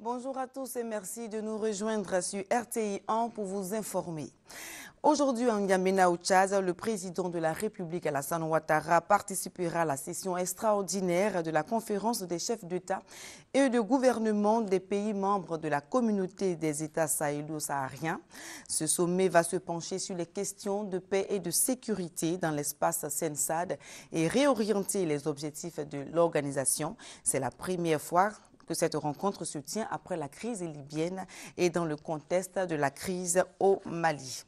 Bonjour à tous et merci de nous rejoindre sur RTI 1 pour vous informer. Aujourd'hui, en N'Djamena au Tchad, le président de la République, Alassane Ouattara, participera à la session extraordinaire de la conférence des chefs d'État et de gouvernement des pays membres de la communauté des États sahélo-sahariens. Ce sommet va se pencher sur les questions de paix et de sécurité dans l'espace SENSAD et réorienter les objectifs de l'organisation. C'est la première fois que cette rencontre se tient après la crise libyenne et dans le contexte de la crise au Mali.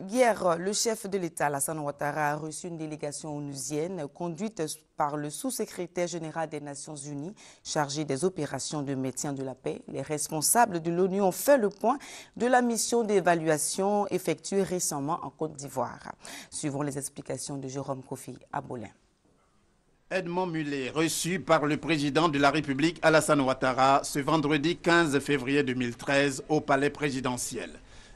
Hier, le chef de l'État, Alassane Ouattara, a reçu une délégation onusienne conduite par le sous-secrétaire général des Nations Unies chargé des opérations de maintien de la paix. Les responsables de l'ONU ont fait le point de la mission d'évaluation effectuée récemment en Côte d'Ivoire. Suivons les explications de Jérôme Kofi Abolin. Edmond Mullet, reçu par le président de la République Alassane Ouattara ce vendredi 15 février 2013 au palais présidentiel.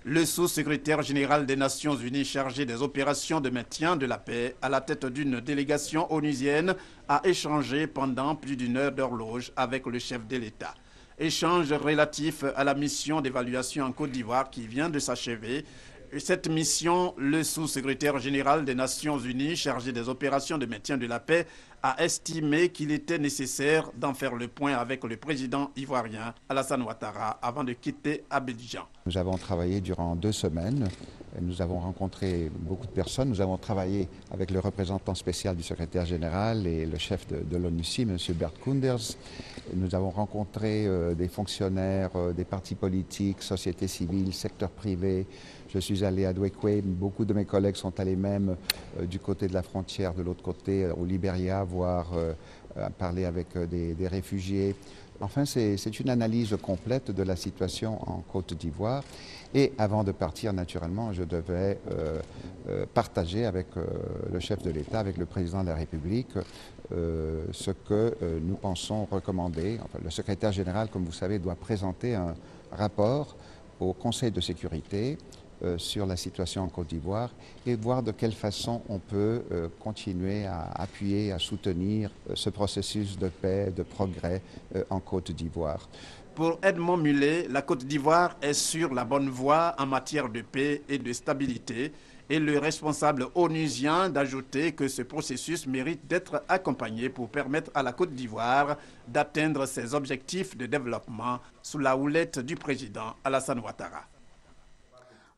Le sous-secrétaire général des Nations Unies chargé des opérations de maintien de la paix à la tête d'une délégation onusienne a échangé pendant plus d'une heure d'horloge avec le chef de l'État. Échange relatif à la mission d'évaluation en Côte d'Ivoire qui vient de s'achever. Cette mission, le sous-secrétaire général des Nations Unies chargé des opérations de maintien de la paix a estimé qu'il était nécessaire d'en faire le point avec le président ivoirien Alassane Ouattara avant de quitter Abidjan. Nous avons travaillé durant 2 semaines. Nous avons rencontré beaucoup de personnes. Nous avons travaillé avec le représentant spécial du secrétaire général et le chef de l'ONUCI, M. Bert Koenders. Nous avons rencontré des fonctionnaires, des partis politiques, société civile, secteur privé. Je suis allé à Douekoué. Beaucoup de mes collègues sont allés même du côté de la frontière, de l'autre côté, au Libéria, voir parler avec des réfugiés. Enfin, c'est une analyse complète de la situation en Côte d'Ivoire. Et avant de partir, naturellement, je devais partager avec le chef de l'État, avec le président de la République, ce que nous pensons recommander. Enfin, le secrétaire général, comme vous savez, doit présenter un rapport au Conseil de sécurité sur la situation en Côte d'Ivoire et voir de quelle façon on peut continuer à appuyer, à soutenir ce processus de paix, de progrès en Côte d'Ivoire. Pour Edmond Mullet, la Côte d'Ivoire est sur la bonne voie en matière de paix et de stabilité et le responsable onusien d'ajouter que ce processus mérite d'être accompagné pour permettre à la Côte d'Ivoire d'atteindre ses objectifs de développement sous la houlette du président Alassane Ouattara.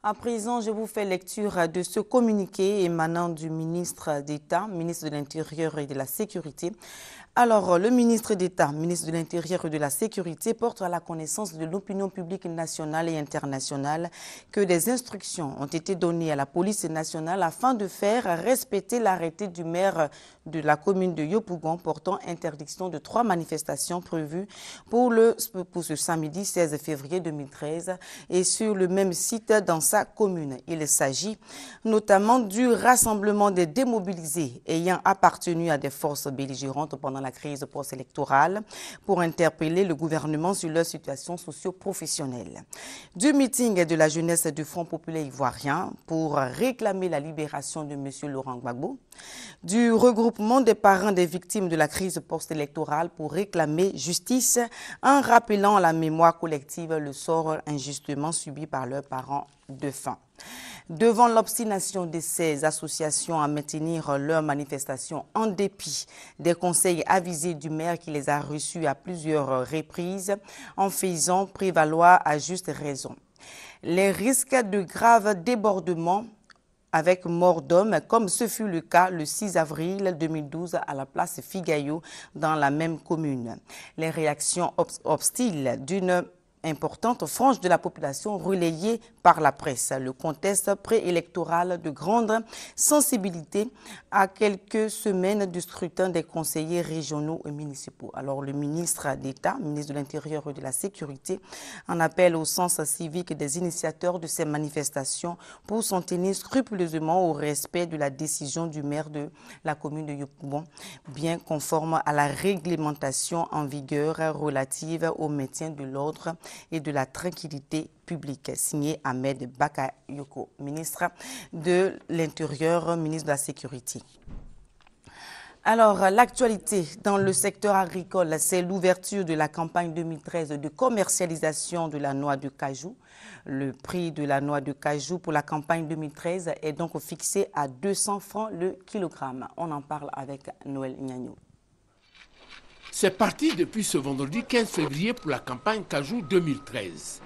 À présent, je vous fais lecture de ce communiqué émanant du ministre d'État, ministre de l'Intérieur et de la Sécurité. Alors, le ministre d'État, ministre de l'Intérieur et de la Sécurité, porte à la connaissance de l'opinion publique nationale et internationale que des instructions ont été données à la police nationale afin de faire respecter l'arrêté du maire de la commune de Yopougon portant interdiction de 3 manifestations prévues pour ce samedi 16 février 2013 et sur le même site dans sa commune. Il s'agit notamment du rassemblement des démobilisés ayant appartenu à des forces belligérantes pendant la crise post-électorale pour interpeller le gouvernement sur leur situation socio-professionnelle. Du meeting de la jeunesse du Front populaire ivoirien pour réclamer la libération de M. Laurent Gbagbo. Du regroupement des parents des victimes de la crise post-électorale pour réclamer justice en rappelant à la mémoire collective le sort injustement subi par leurs parents défunts. Devant l'obstination de ces associations à maintenir leurs manifestations en dépit des conseils avisés du maire qui les a reçus à plusieurs reprises en faisant prévaloir à juste raison les risques de graves débordements avec mort d'homme, comme ce fut le cas le 6 avril 2012 à la place Figayo dans la même commune. Les réactions hostiles d'une importante frange de la population relayée par la presse. Le contexte préélectoral de grande sensibilité à quelques semaines du scrutin des conseillers régionaux et municipaux. Alors le ministre d'État, ministre de l'Intérieur et de la Sécurité, en appelle au sens civique des initiateurs de ces manifestations pour s'en tenir scrupuleusement au respect de la décision du maire de la commune de Yopougon, bien conforme à la réglementation en vigueur relative au maintien de l'ordre et de la tranquillité publique, signé Ahmed Bakayoko, ministre de l'Intérieur, ministre de la Sécurité. Alors, l'actualité dans le secteur agricole, c'est l'ouverture de la campagne 2013 de commercialisation de la noix de cajou. Le prix de la noix de cajou pour la campagne 2013 est donc fixé à 200 francs le kilogramme. On en parle avec Noël Nyagno. C'est parti depuis ce vendredi 15 février pour la campagne cajou 2013.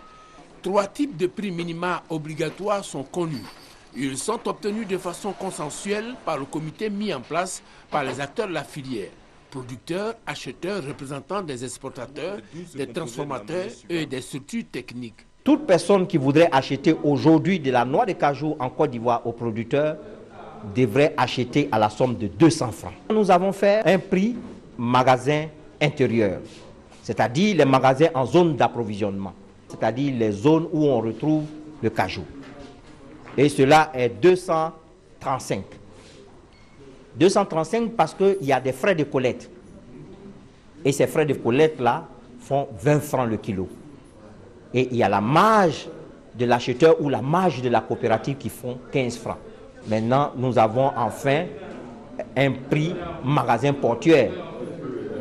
3 types de prix minima obligatoires sont connus. Ils sont obtenus de façon consensuelle par le comité mis en place par les acteurs de la filière, producteurs, acheteurs, représentants des exportateurs, des transformateurs et des structures techniques. Toute personne qui voudrait acheter aujourd'hui de la noix de cajou en Côte d'Ivoire aux producteurs devrait acheter à la somme de 200 francs. Nous avons fait un prix magasin intérieur, c'est-à-dire les magasins en zone d'approvisionnement, c'est-à-dire les zones où on retrouve le cajou. Et cela est 235. 235 parce qu'il y a des frais de collecte. Et ces frais de collecte-là font 20 francs le kilo. Et il y a la marge de l'acheteur ou la marge de la coopérative qui font 15 francs. Maintenant, nous avons enfin un prix magasin portuaire.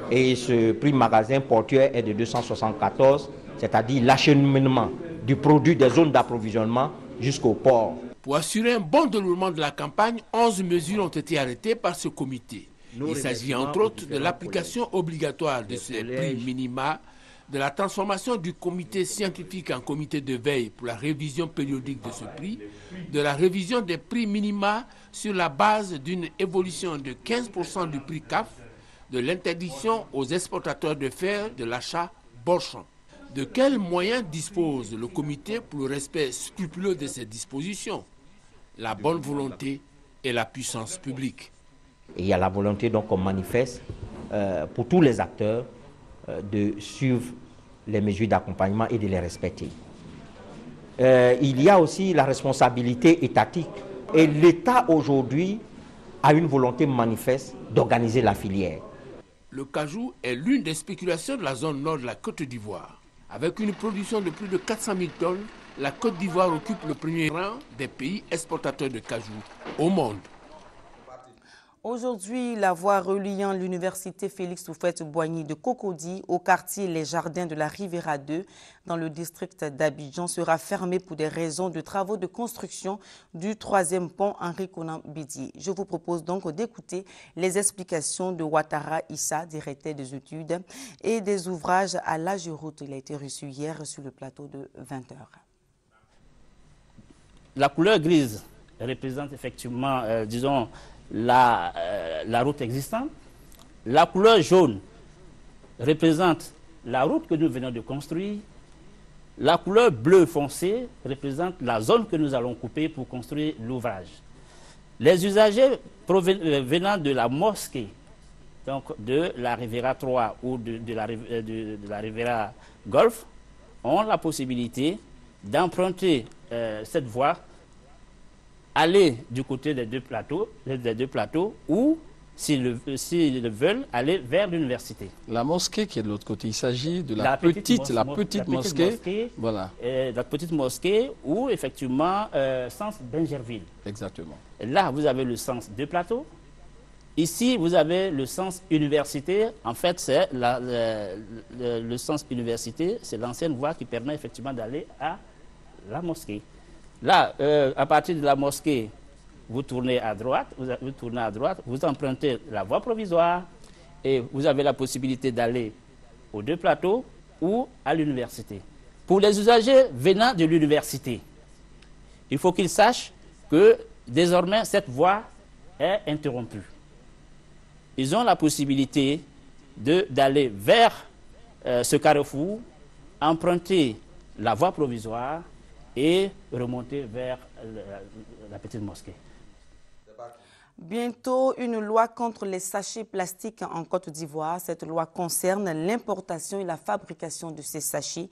Et ce prix magasin portuaire est de 274, c'est-à-dire l'acheminement du produit des zones d'approvisionnement jusqu'au port. Pour assurer un bon déroulement de la campagne, 11 mesures ont été arrêtées par ce comité. Il s'agit entre autres de l'application obligatoire de ces prix minima, de la transformation du comité scientifique en comité de veille pour la révision périodique de ce prix, de la révision des prix minima sur la base d'une évolution de 15% du prix CAF, de l'interdiction aux exportateurs de fer de l'achat Borchamp. De quels moyens dispose le comité pour le respect scrupuleux de ces dispositions? La bonne volonté et la puissance publique. Et il y a la volonté donc qu'on manifeste pour tous les acteurs de suivre les mesures d'accompagnement et de les respecter. Il y a aussi la responsabilité étatique. Et l'État aujourd'hui a une volonté manifeste d'organiser la filière. Le cajou est l'une des spéculations de la zone nord de la Côte d'Ivoire. Avec une production de plus de 400 000 tonnes, la Côte d'Ivoire occupe le premier rang des pays exportateurs de cajou au monde. Aujourd'hui, la voie reliant l'université Félix Houphouët-Boigny de Cocody au quartier Les Jardins de la Riviera 2 dans le district d'Abidjan sera fermée pour des raisons de travaux de construction du 3e pont Henri Konan Bédié. Je vous propose donc d'écouter les explications de Ouattara Issa, directeur des études et des ouvrages à l'Ageroute. Il a été reçu hier sur le plateau de 20h. La couleur grise représente effectivement, disons, la route existante. La couleur jaune représente la route que nous venons de construire. La couleur bleu foncé représente la zone que nous allons couper pour construire l'ouvrage. Les usagers venant de la mosquée, donc de la Riviera 3 ou de la Riviera Golf, ont la possibilité d'emprunter cette voie, aller du côté des deux plateaux ou, s'ils le veulent, aller vers l'université. La mosquée qui est de l'autre côté, il s'agit de la petite mosquée. Voilà. La petite mosquée ou, effectivement, sens Benjerville. Exactement. Là, vous avez le sens deux plateaux. Ici, vous avez le sens université. En fait, c'est le sens université, c'est l'ancienne voie qui permet effectivement d'aller à la mosquée. Là, à partir de la mosquée, vous tournez à droite, vous empruntez la voie provisoire et vous avez la possibilité d'aller aux deux plateaux ou à l'université. Pour les usagers venant de l'université, il faut qu'ils sachent que désormais cette voie est interrompue. Ils ont la possibilité d'aller vers ce carrefour, emprunter la voie provisoire et remonter vers la petite mosquée. Bientôt, une loi contre les sachets plastiques en Côte d'Ivoire. Cette loi concerne l'importation et la fabrication de ces sachets.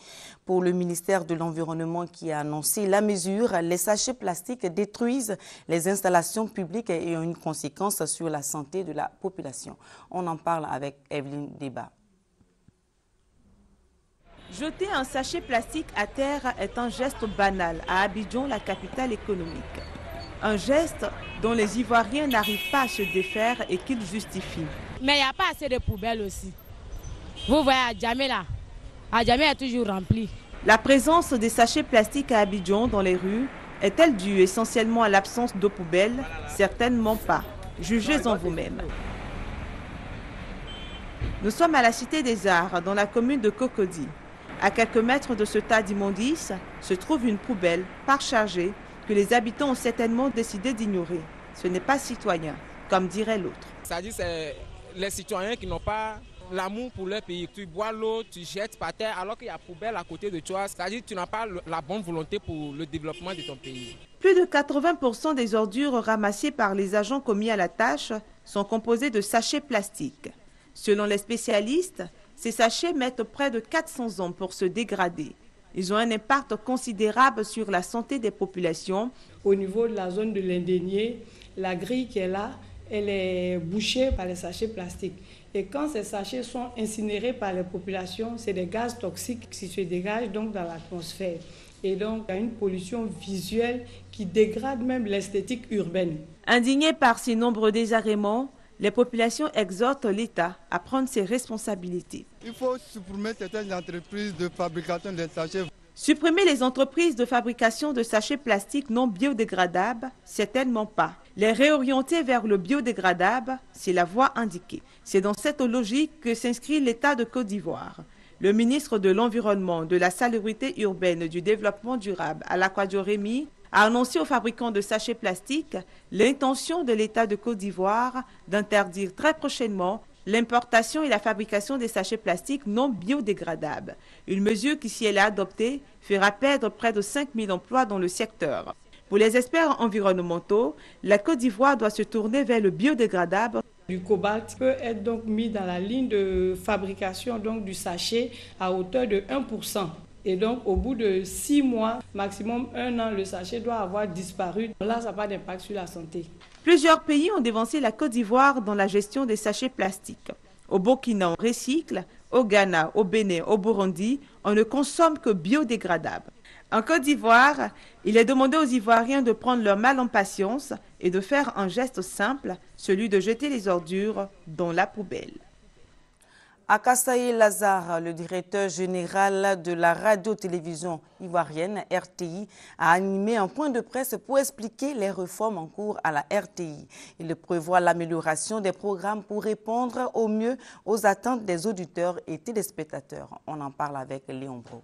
Pour le ministère de l'Environnement qui a annoncé la mesure, les sachets plastiques détruisent les installations publiques et ont une conséquence sur la santé de la population. On en parle avec Evelyne Débat. Jeter un sachet plastique à terre est un geste banal à Abidjan, la capitale économique. Un geste dont les Ivoiriens n'arrivent pas à se défaire et qu'ils justifient. Mais il n'y a pas assez de poubelles aussi. Vous voyez, Adjamé là, Adjamé est toujours rempli. La présence des sachets plastiques à Abidjan dans les rues est-elle due essentiellement à l'absence de poubelles? Certainement pas. Jugez-en vous-même. Nous sommes à la Cité des Arts, dans la commune de Cocody. À quelques mètres de ce tas d'immondices se trouve une poubelle parchargée que les habitants ont certainement décidé d'ignorer. Ce n'est pas citoyen, comme dirait l'autre. C'est-à-dire c'est les citoyens qui n'ont pas l'amour pour leur pays. Tu bois l'eau, tu jettes par terre alors qu'il y a poubelle à côté de toi. C'est-à-dire que tu n'as pas la bonne volonté pour le développement de ton pays. Plus de 80% des ordures ramassées par les agents commis à la tâche sont composées de sachets plastiques. Selon les spécialistes, ces sachets mettent près de 400 ans pour se dégrader. Ils ont un impact considérable sur la santé des populations. Au niveau de la zone de l'Indénié, la grille qui est là, elle est bouchée par les sachets plastiques. Et quand ces sachets sont incinérés par les populations, c'est des gaz toxiques qui se dégagent donc dans l'atmosphère. Et donc, il y a une pollution visuelle qui dégrade même l'esthétique urbaine. Indignées par ces nombreux désagréments, les populations exhortent l'État à prendre ses responsabilités. Il faut supprimer certaines entreprises de fabrication de sachets. Supprimer les entreprises de fabrication de sachets plastiques non biodégradables, certainement pas. Les réorienter vers le biodégradable, c'est la voie indiquée. C'est dans cette logique que s'inscrit l'État de Côte d'Ivoire. Le ministre de l'Environnement, de la Salubrité urbaine et du Développement durable, Alakwadjo Rémy, a annoncé aux fabricants de sachets plastiques l'intention de l'État de Côte d'Ivoire d'interdire très prochainement l'importation et la fabrication des sachets plastiques non biodégradables. Une mesure qui, si elle est adoptée, fera perdre près de 5000 emplois dans le secteur. Pour les experts environnementaux, la Côte d'Ivoire doit se tourner vers le biodégradable. Du cobalt peut être donc mis dans la ligne de fabrication donc du sachet à hauteur de 1%. Et donc, au bout de 6 mois, maximum 1 an, le sachet doit avoir disparu. Là, ça n'a pas d'impact sur la santé. Plusieurs pays ont dévancé la Côte d'Ivoire dans la gestion des sachets plastiques. Au Burkina, on recycle. Au Ghana, au Bénin, au Burundi, on ne consomme que biodégradables. En Côte d'Ivoire, il est demandé aux Ivoiriens de prendre leur mal en patience et de faire un geste simple, celui de jeter les ordures dans la poubelle. Akasaye Lazare, le directeur général de la radio-télévision ivoirienne RTI, a animé un point de presse pour expliquer les réformes en cours à la RTI. Il prévoit l'amélioration des programmes pour répondre au mieux aux attentes des auditeurs et téléspectateurs. On en parle avec Léon Bro.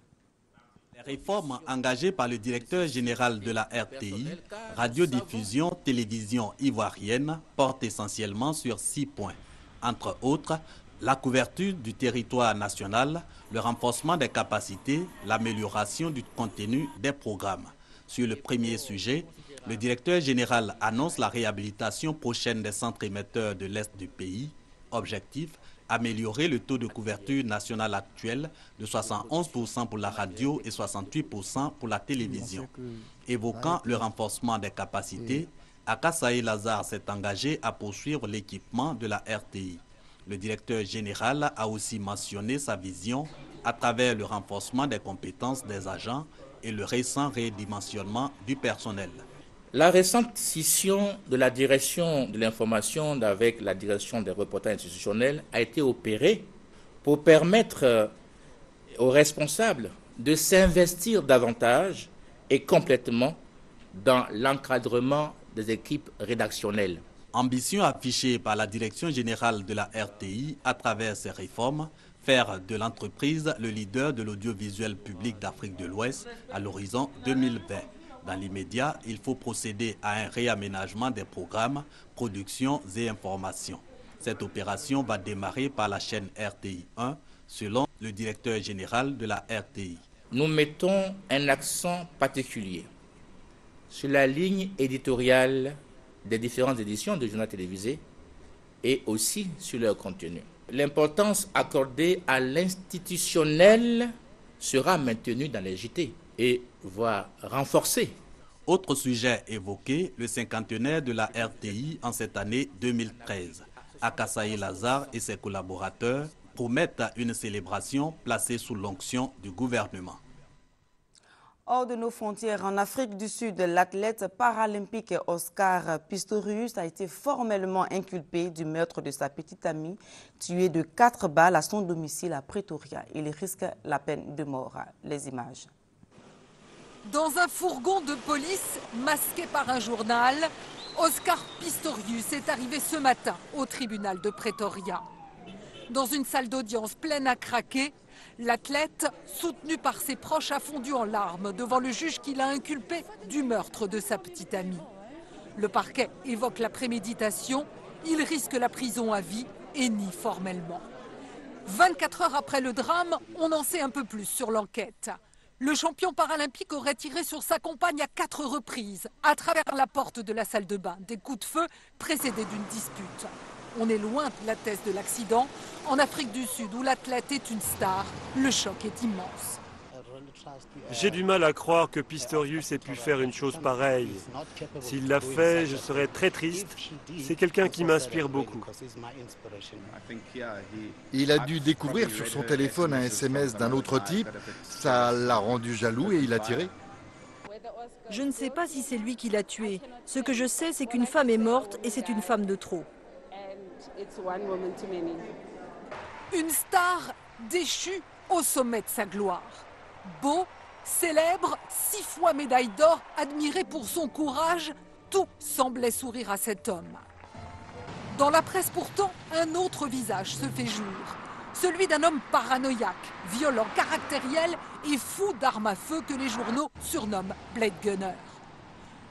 Les réformes engagées par le directeur général de la RTI, radiodiffusion, télévision ivoirienne, portent essentiellement sur 6 points. Entre autres, la couverture du territoire national, le renforcement des capacités, l'amélioration du contenu des programmes. Sur le premier sujet, le directeur général annonce la réhabilitation prochaine des centres émetteurs de l'Est du pays. Objectif, améliorer le taux de couverture nationale actuel de 71% pour la radio et 68% pour la télévision. Évoquant le renforcement des capacités, Akasaye Lazare s'est engagé à poursuivre l'équipement de la RTI. Le directeur général a aussi mentionné sa vision à travers le renforcement des compétences des agents et le récent redimensionnement du personnel. La récente scission de la direction de l'information avec la direction des reportages institutionnels a été opérée pour permettre aux responsables de s'investir davantage et complètement dans l'encadrement des équipes rédactionnelles. Ambition affichée par la direction générale de la RTI à travers ces réformes, faire de l'entreprise le leader de l'audiovisuel public d'Afrique de l'Ouest à l'horizon 2020. Dans l'immédiat, il faut procéder à un réaménagement des programmes, productions et informations. Cette opération va démarrer par la chaîne RTI 1, selon le directeur général de la RTI. Nous mettons un accent particulier sur la ligne éditoriale des différentes éditions de journaux télévisés et aussi sur leur contenu. L'importance accordée à l'institutionnel sera maintenue dans les JT et voire renforcée. Autre sujet évoqué, le cinquantenaire de la RTI en cette année 2013. Akasaye Lazare et ses collaborateurs promettent une célébration placée sous l'onction du gouvernement. Hors de nos frontières, en Afrique du Sud, l'athlète paralympique Oscar Pistorius a été formellement inculpé du meurtre de sa petite amie, tuée de 4 balles à son domicile à Pretoria. Il risque la peine de mort. Les images. Dans un fourgon de police, masqué par un journal, Oscar Pistorius est arrivé ce matin au tribunal de Pretoria. Dans une salle d'audience pleine à craquer, l'athlète, soutenu par ses proches, a fondu en larmes devant le juge qui l'a inculpé du meurtre de sa petite amie. Le parquet évoque la préméditation, il risque la prison à vie et nie formellement. 24 heures après le drame, on en sait un peu plus sur l'enquête. Le champion paralympique aurait tiré sur sa compagne à 4 reprises, à travers la porte de la salle de bain, des coups de feu précédés d'une dispute. On est loin de la thèse de l'accident. En Afrique du Sud, où l'athlète est une star, le choc est immense. J'ai du mal à croire que Pistorius ait pu faire une chose pareille. S'il l'a fait, je serais très triste. C'est quelqu'un qui m'inspire beaucoup. Il a dû découvrir sur son téléphone un SMS d'un autre type. Ça l'a rendu jaloux et il a tiré. Je ne sais pas si c'est lui qui l'a tué. Ce que je sais, c'est qu'une femme est morte et c'est une femme de trop. Une star déchue au sommet de sa gloire. Beau, célèbre, 6 fois médaille d'or, admiré pour son courage, tout semblait sourire à cet homme. Dans la presse pourtant, un autre visage se fait jour. Celui d'un homme paranoïaque, violent, caractériel et fou d'armes à feu que les journaux surnomment Blade Gunner.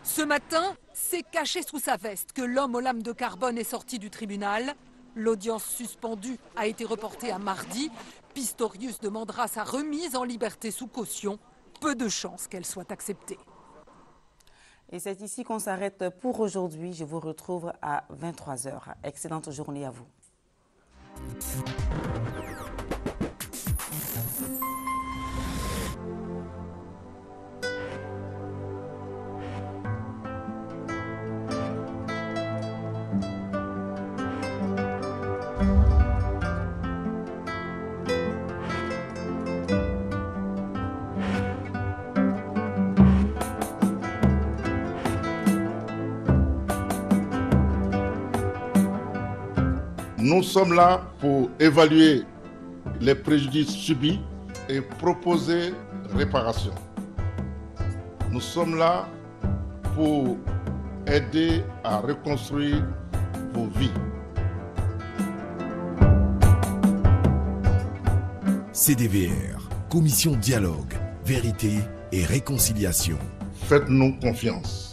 Ce matin, c'est caché sous sa veste que l'homme aux lames de carbone est sorti du tribunal. L'audience suspendue a été reportée à mardi. Pistorius demandera sa remise en liberté sous caution. Peu de chances qu'elle soit acceptée. Et c'est ici qu'on s'arrête pour aujourd'hui. Je vous retrouve à 23 h. Excellente journée à vous. Nous sommes là pour évaluer les préjudices subis et proposer réparation. Nous sommes là pour aider à reconstruire vos vies. CDVR, Commission Dialogue, Vérité et Réconciliation. Faites-nous confiance.